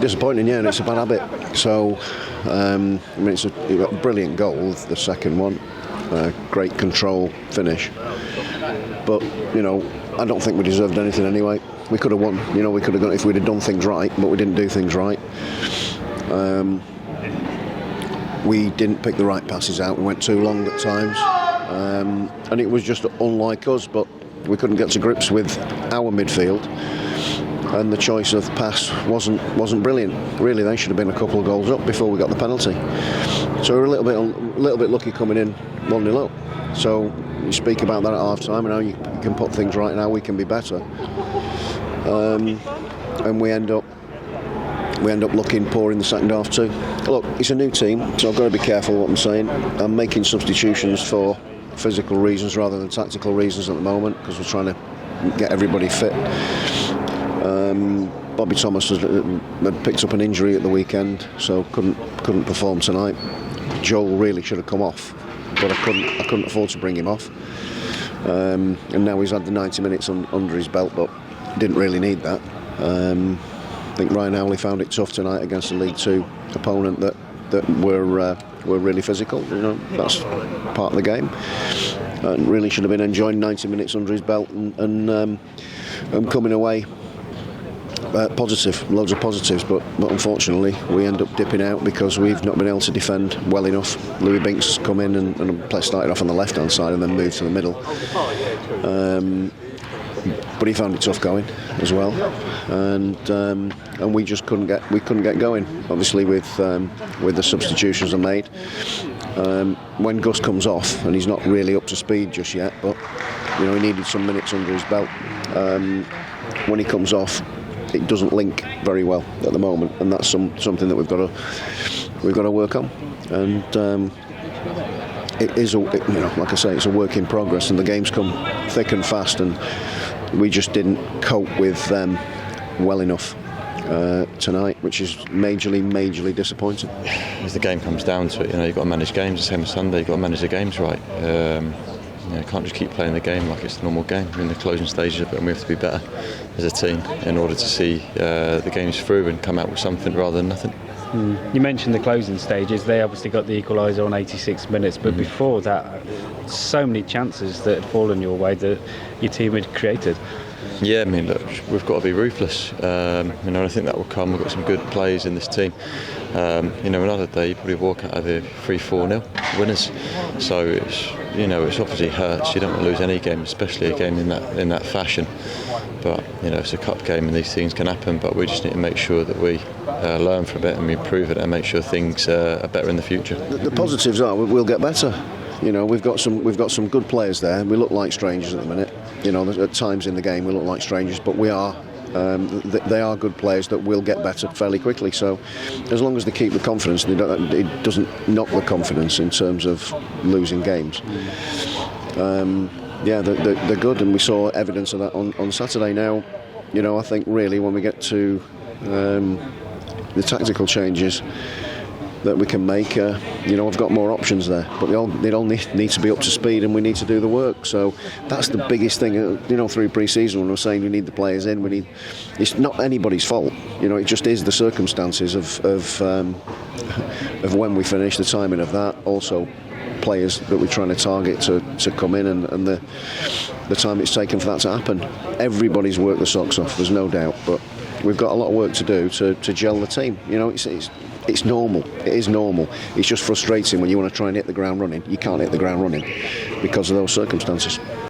Disappointing, yeah, and it's a bad habit. So, I mean, it's a brilliant goal, the second one. Great control finish. But, I don't think we deserved anything anyway. We could have won. We could have gone if we'd have done things right, but we didn't do things right. We didn't pick the right passes out. We went too long at times. And it was just unlike us, but we couldn't get to grips with our midfield. And the choice of pass wasn't brilliant. Really, they should have been a couple of goals up before we got the penalty. So we're a little bit lucky coming in 1-0 up. So you speak about that at half time and how you can put things right and how we can be better. And we end up looking poor in the second half too. Look, it's a new team, so I've got to be careful what I'm saying. I'm making substitutions for physical reasons rather than tactical reasons at the moment because we're trying to get everybody fit. Bobby Thomas had picked up an injury at the weekend, so couldn't perform tonight. Joel really should have come off, but I couldn't afford to bring him off. And now he's had the 90 minutes under his belt, but didn't really need that. I think Ryan Howley found it tough tonight against a League Two opponent that were really physical. That's part of the game. And really should have been enjoying 90 minutes under his belt and coming away positive, loads of positives. But unfortunately, we end up dipping out because we've not been able to defend well enough. Louis Binks has come in and started off on the left-hand side and then moved to the middle. But he found it tough going as well, and we just couldn't get going. Obviously, with the substitutions I made, when Gus comes off, and he's not really up to speed just yet, but he needed some minutes under his belt. When he comes off, it doesn't link very well at the moment, and that's something that we've got to work on. And it is, like I say, it's a work in progress, and the games come thick and fast, and we just didn't cope with them well enough tonight, which is majorly disappointing. As the game comes down to it, you've got to manage games the same as Sunday. You've got to manage the games right. You can't just keep playing the game like it's the normal game. We're in the closing stages of it, and we have to be better as a team in order to see the games through and come out with something rather than nothing. You mentioned the closing stages. They obviously got the equaliser on 86 minutes, but before that, so many chances that had fallen your way that your team had created. Yeah, I mean, look, we've got to be ruthless. I think that will come. We've got some good players in this team. Another day you probably walk out of here 3-4-0 winners. So it's obviously hurts. You don't want to lose any game, especially a game in that fashion. But it's a cup game and these things can happen. But we just need to make sure that we learn from it and we improve it and make sure things are better in the future. The positives are we'll get better. We've got some good players there. We look like strangers at the minute. At times in the game we look like strangers, but we are. They are good players that will get better fairly quickly. So, as long as they keep the confidence, it doesn't knock the confidence in terms of losing games. They're good, and we saw evidence of that on Saturday. Now, I think really when we get to the tactical changes that we can make, I've got more options there, but they all need to be up to speed, and we need to do the work. So that's the biggest thing, through pre-season when we're saying we need the players in. It's not anybody's fault, it just is the circumstances of when we finish, the timing of that, also players that we're trying to target to come in, and the time it's taken for that to happen. Everybody's worked the socks off, there's no doubt, but we've got a lot of work to do to gel the team. It's normal. It is normal. It's just frustrating when you want to try and hit the ground running. You can't hit the ground running because of those circumstances.